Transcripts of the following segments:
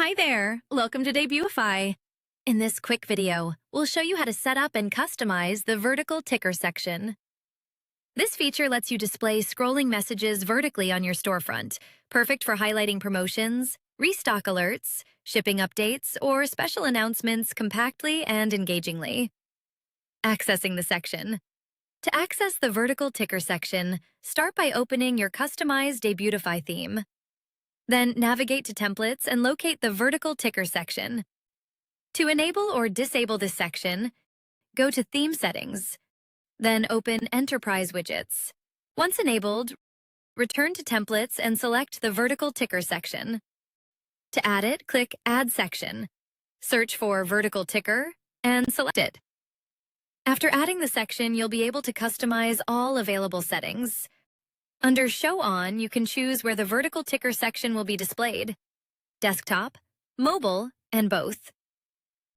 Hi there, welcome to Debutify. In this quick video, we'll show you how to set up and customize the vertical ticker section. This feature lets you display scrolling messages vertically on your storefront, perfect for highlighting promotions, restock alerts, shipping updates, or special announcements compactly and engagingly. Accessing the section. To access the vertical ticker section, start by opening your customized Debutify theme. Then navigate to Templates and locate the vertical ticker section. To enable or disable this section, go to Theme Settings. Then open Enterprise Widgets. Once enabled, return to Templates and select the vertical ticker section. To add it, click Add Section. Search for Vertical Ticker and select it. After adding the section, you'll be able to customize all available settings. Under Show On, you can choose where the vertical ticker section will be displayed: desktop, mobile, and both.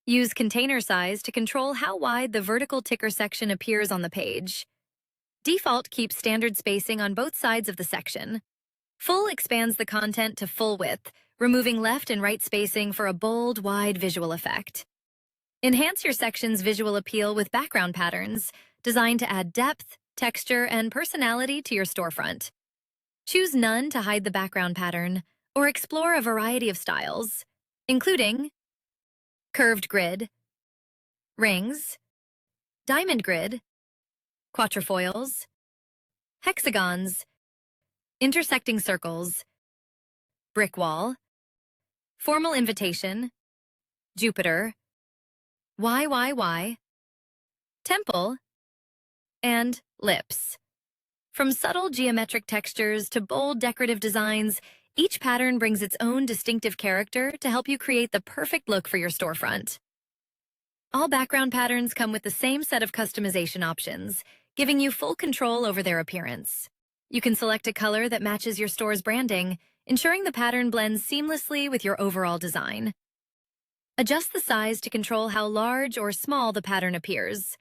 Use container size to control how wide the vertical ticker section appears on the page. Default keeps standard spacing on both sides of the section. Full expands the content to full width, removing left and right spacing for a bold, wide visual effect. Enhance your section's visual appeal with background patterns, designed to add depth, texture, and personality to your storefront. Choose None to hide the background pattern, or explore a variety of styles, including curved grid, rings, diamond grid, quatrefoils, hexagons, intersecting circles, brick wall, formal invitation, Jupiter, YYY, temple, and lips. From subtle geometric textures to bold decorative designs, each pattern brings its own distinctive character to help you create the perfect look for your storefront. All background patterns come with the same set of customization options, giving you full control over their appearance. You can select a color that matches your store's branding, ensuring the pattern blends seamlessly with your overall design. Adjust the size to control how large or small the pattern appears.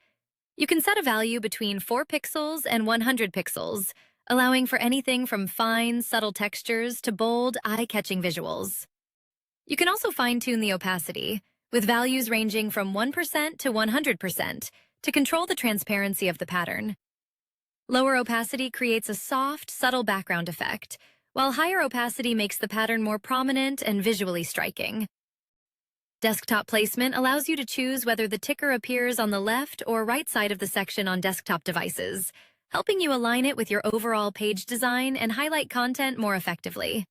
You can set a value between 4 pixels and 100 pixels, allowing for anything from fine, subtle textures to bold, eye-catching visuals. You can also fine-tune the opacity, with values ranging from 1% to 100%, to control the transparency of the pattern. Lower opacity creates a soft, subtle background effect, while higher opacity makes the pattern more prominent and visually striking. Desktop placement allows you to choose whether the ticker appears on the left or right side of the section on desktop devices, helping you align it with your overall page design and highlight content more effectively.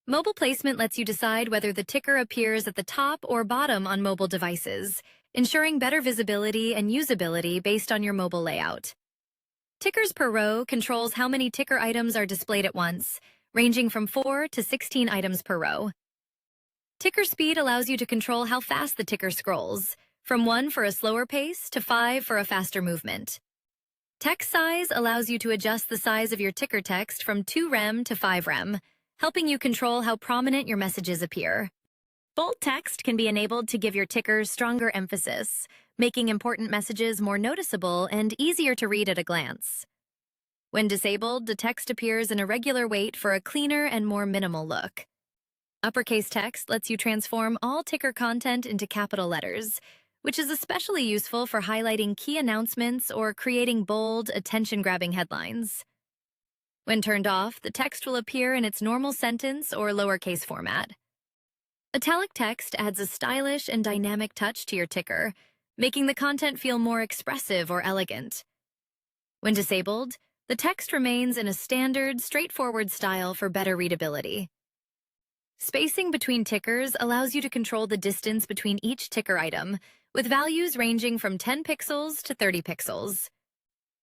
Mobile placement lets you decide whether the ticker appears at the top or bottom on mobile devices, ensuring better visibility and usability based on your mobile layout. Tickers per row controls how many ticker items are displayed at once, ranging from 4 to 16 items per row. Ticker speed allows you to control how fast the ticker scrolls, from 1 for a slower pace to 5 for a faster movement. Text size allows you to adjust the size of your ticker text from 2 rem to 5 rem, helping you control how prominent your messages appear. Bold text can be enabled to give your tickers stronger emphasis, making important messages more noticeable and easier to read at a glance. When disabled, the text appears in a regular weight for a cleaner and more minimal look. Uppercase text lets you transform all ticker content into capital letters, which is especially useful for highlighting key announcements or creating bold, attention-grabbing headlines. When turned off, the text will appear in its normal sentence or lowercase format. Italic text adds a stylish and dynamic touch to your ticker, making the content feel more expressive or elegant. When disabled, the text remains in a standard, straightforward style for better readability. Spacing between tickers allows you to control the distance between each ticker item, with values ranging from 10 pixels to 30 pixels.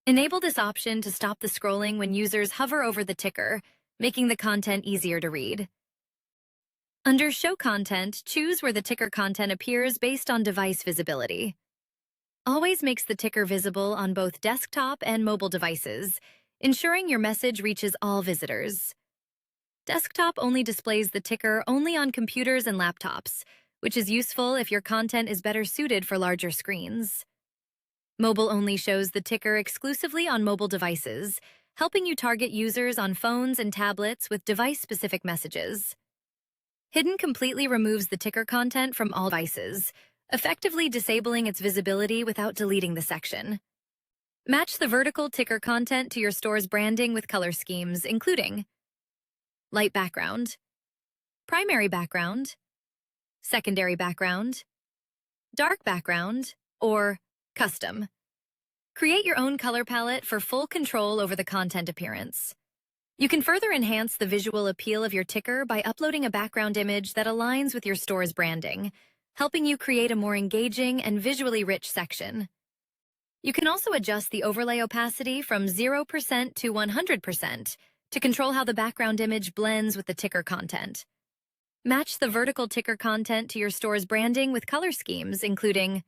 Enable this option to stop the scrolling when users hover over the ticker, making the content easier to read. Under Show Content, choose where the ticker content appears based on device visibility. Always makes the ticker visible on both desktop and mobile devices, ensuring your message reaches all visitors. Desktop only displays the ticker only on computers and laptops, which is useful if your content is better suited for larger screens. Mobile only shows the ticker exclusively on mobile devices, helping you target users on phones and tablets with device-specific messages. Hidden completely removes the ticker content from all devices, effectively disabling its visibility without deleting the section. Match the vertical ticker content to your store's branding with color schemes, including light background, primary background, secondary background, dark background, or custom. Create your own color palette for full control over the content appearance. You can further enhance the visual appeal of your ticker by uploading a background image that aligns with your store's branding, helping you create a more engaging and visually rich section. You can also adjust the overlay opacity from 0% to 100% to control how the background image blends with the ticker content. Match the vertical ticker content to your store's branding with color schemes, including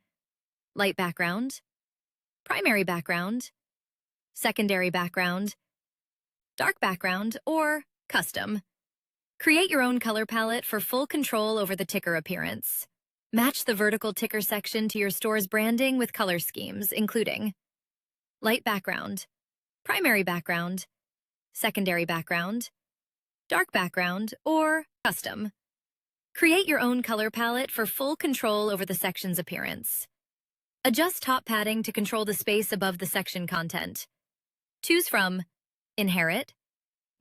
light background, primary background, secondary background, dark background, or custom. Create your own color palette for full control over the ticker appearance. Match the vertical ticker section to your store's branding with color schemes, including light background, primary background, secondary background, dark background, or custom. Create your own color palette for full control over the section's appearance. Adjust top padding to control the space above the section content. Choose from Inherit,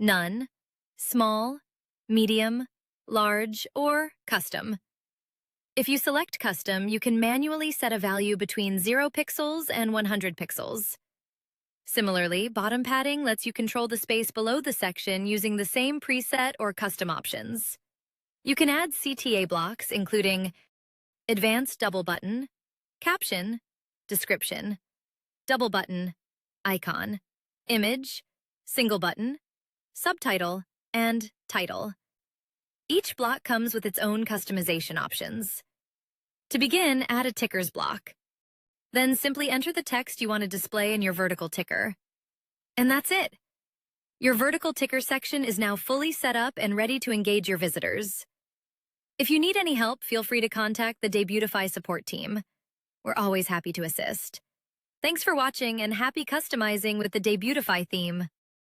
None, Small, Medium, Large, or Custom. If you select Custom, you can manually set a value between 0 pixels and 100 pixels. Similarly, bottom padding lets you control the space below the section using the same preset or custom options. You can add CTA blocks, including Advanced Double Button, Caption, Description, Double Button, Icon, Image, Single Button, Subtitle, and Title. Each block comes with its own customization options. To begin, add a tickers block. Then simply enter the text you want to display in your vertical ticker. And that's it. Your vertical ticker section is now fully set up and ready to engage your visitors. If you need any help, feel free to contact the Debutify support team. We're always happy to assist. Thanks for watching and happy customizing with the Debutify theme.